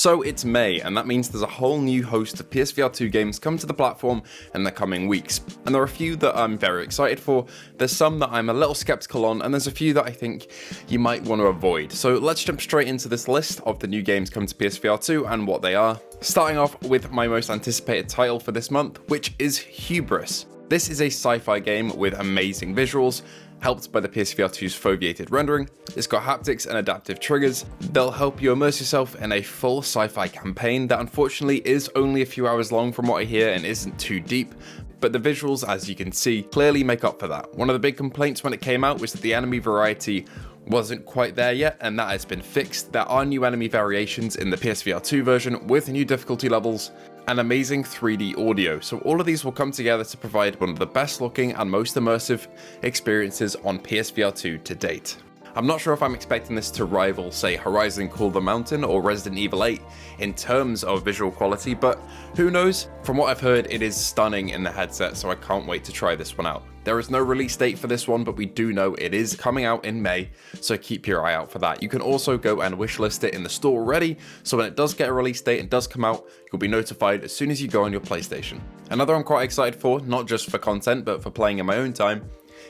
So it's May, and that means there's a whole new host of PSVR2 games come to the platform in the coming weeks. And there are a few that I'm very excited for, there's some that I'm a little skeptical on, and there's a few that I think you might want to avoid. So let's jump straight into this list of the new games coming to PSVR2 and what they are. Starting off with my most anticipated title for this month, which is Hubris. This is a sci-fi game with amazing visuals, helped by the PSVR2's foveated rendering. It's got haptics and adaptive triggers. They'll help you immerse yourself in a full sci-fi campaign that unfortunately is only a few hours long from what I hear and isn't too deep, but the visuals, as you can see, clearly make up for that. One of the big complaints when it came out was that the enemy variety wasn't quite there yet, and that has been fixed. There are new enemy variations in the PSVR2 version with new difficulty levels and amazing 3D audio, so all of these will come together to provide one of the best looking and most immersive experiences on PSVR2 to date. I'm not sure if I'm expecting this to rival, say, Horizon Call the Mountain or Resident Evil 8 in terms of visual quality, but who knows? From what I've heard, it is stunning in the headset, so I can't wait to try this one out. There is no release date for this one, but we do know it is coming out in May, so keep your eye out for that. You can also go and wishlist it in the store already, so when it does get a release date and does come out, you'll be notified as soon as you go on your PlayStation. Another I'm quite excited for, not just for content, but for playing in my own time,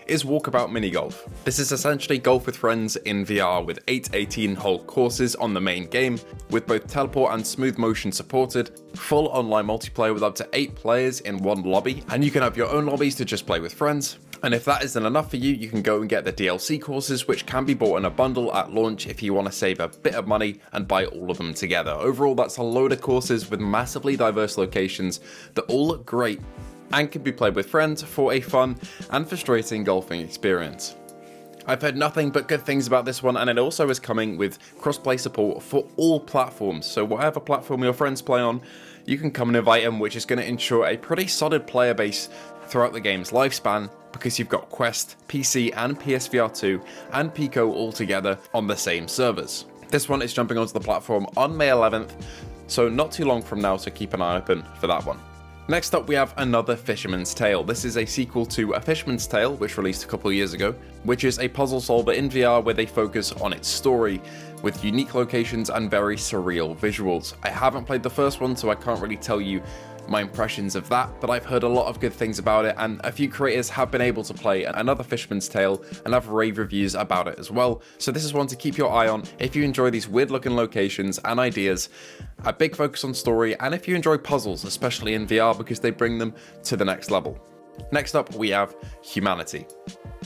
is Walkabout Mini-Golf. This is essentially golf with friends in VR with 8 18-hole courses on the main game, with both teleport and smooth motion supported, full online multiplayer with up to 8 players in one lobby, and you can have your own lobbies to just play with friends. And if that isn't enough for you, you can go and get the DLC courses, which can be bought in a bundle at launch if you want to save a bit of money and buy all of them together. Overall, that's a load of courses with massively diverse locations that all look great and can be played with friends for a fun and frustrating golfing experience. I've heard nothing but good things about this one, and it also is coming with cross-play support for all platforms, so whatever platform your friends play on, you can come and invite them, which is going to ensure a pretty solid player base throughout the game's lifespan, because you've got Quest, PC and PSVR2 and Pico all together on the same servers. This one is jumping onto the platform on May 11th, so not too long from now, so keep an eye open for that one. Next up, we have another Fisherman's Tale. This is a sequel to A Fisherman's Tale, which released a couple of years ago, which is a puzzle solver in VR where they focus on its story with unique locations and very surreal visuals. I haven't played the first one, so I can't really tell you my impressions of that, but I've heard a lot of good things about it, and a few creators have been able to play another Fisherman's Tale and have rave reviews about it as well, so this is one to keep your eye on if you enjoy these weird looking locations and ideas, a big focus on story, and if you enjoy puzzles, especially in VR because they bring them to the next level. Next up, we have Humanity.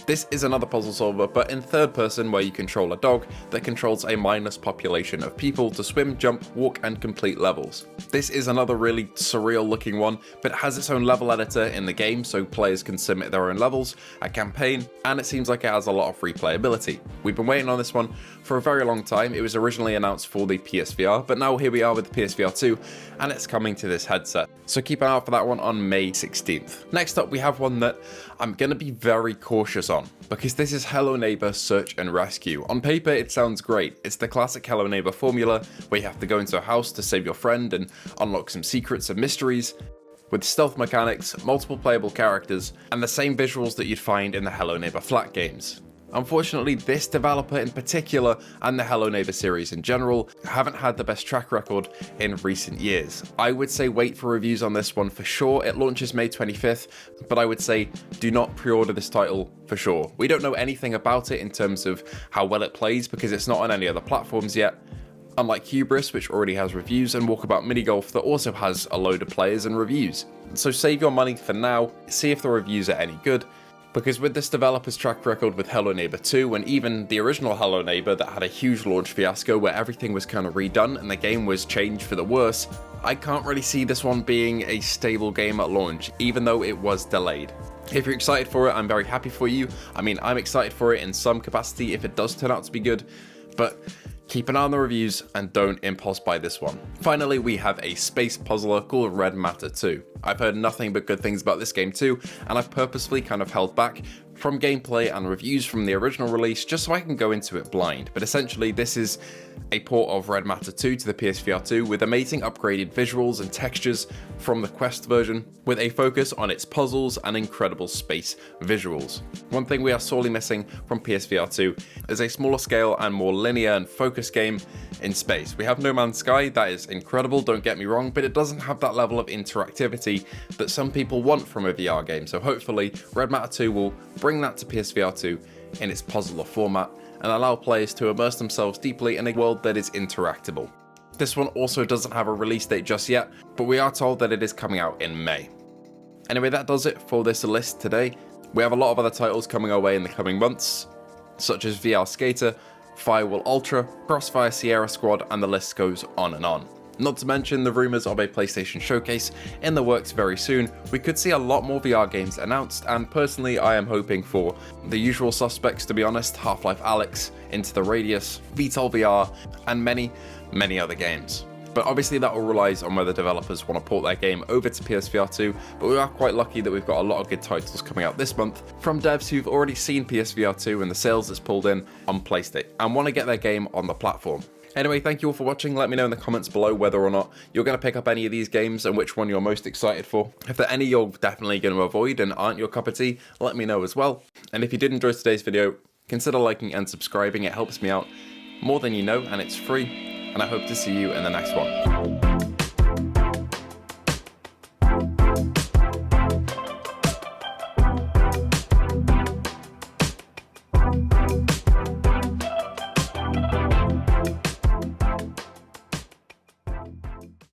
This is another puzzle solver, but in third person, where you control a dog that controls a mindless population of people to swim, jump, walk, and complete levels. This is another really surreal looking one, but it has its own level editor in the game, so players can submit their own levels, a campaign, and it seems like it has a lot of replayability. We've been waiting on this one for a very long time. It was originally announced for the PSVR, but now here we are with the PSVR2, and it's coming to this headset. So keep an eye out for that one on May 16th. Next up, we have one that I'm going to be very cautious on, because this is Hello Neighbour Search and Rescue. On paper, it sounds great. It's the classic Hello Neighbour formula, where you have to go into a house to save your friend and unlock some secrets and mysteries, with stealth mechanics, multiple playable characters, and the same visuals that you'd find in the Hello Neighbour flat games. Unfortunately, this developer in particular, and the Hello Neighbour series in general, haven't had the best track record in recent years. I would say wait for reviews on this one for sure. It launches May 25th, but I would say do not pre-order this title for sure. We don't know anything about it in terms of how well it plays because it's not on any other platforms yet, unlike Hubris, which already has reviews, and Walkabout Mini-Golf, that also has a load of players and reviews. So save your money for now, see if the reviews are any good, because with this developer's track record with Hello Neighbour 2, and even the original Hello Neighbour that had a huge launch fiasco where everything was kind of redone and the game was changed for the worse, I can't really see this one being a stable game at launch, even though it was delayed. If you're excited for it, I'm very happy for you. I mean, I'm excited for it in some capacity if it does turn out to be good, but keep an eye on the reviews and don't impulse buy this one. Finally, we have a space puzzler called Red Matter 2. I've heard nothing but good things about this game too, and I've purposefully kind of held back from gameplay and reviews from the original release, just so I can go into it blind. But essentially, this is a port of Red Matter 2 to the PSVR2 with amazing upgraded visuals and textures from the Quest version, with a focus on its puzzles and incredible space visuals. One thing we are sorely missing from PSVR2 is a smaller scale and more linear and focused game in space. We have No Man's Sky, that is incredible, don't get me wrong, but it doesn't have that level of interactivity that some people want from a VR game. So hopefully Red Matter 2 will bring that to PSVR2 in its puzzler format and allow players to immerse themselves deeply in a world that is interactable. This one also doesn't have a release date just yet, but we are told that it is coming out in May. Anyway, that does it for this list today. We have a lot of other titles coming our way in the coming months, such as VR Skater, Firewall Ultra, Crossfire Sierra Squad, and the list goes on and on. Not to mention the rumours of a PlayStation showcase in the works very soon. We could see a lot more VR games announced, and personally I am hoping for the usual suspects, to be honest: Half-Life Alyx, Into the Radius, VTOL VR, and many other games. But obviously that all relies on whether developers want to port their game over to PSVR2, but we are quite lucky that we've got a lot of good titles coming out this month from devs who've already seen PSVR2 and the sales it's pulled in on PlayStation and want to get their game on the platform. Anyway, thank you all for watching. Let me know in the comments below whether or not you're going to pick up any of these games and which one you're most excited for. If there are any you're definitely going to avoid and aren't your cup of tea, let me know as well. And if you did enjoy today's video, consider liking and subscribing. It helps me out more than you know, and it's free. And I hope to see you in the next one.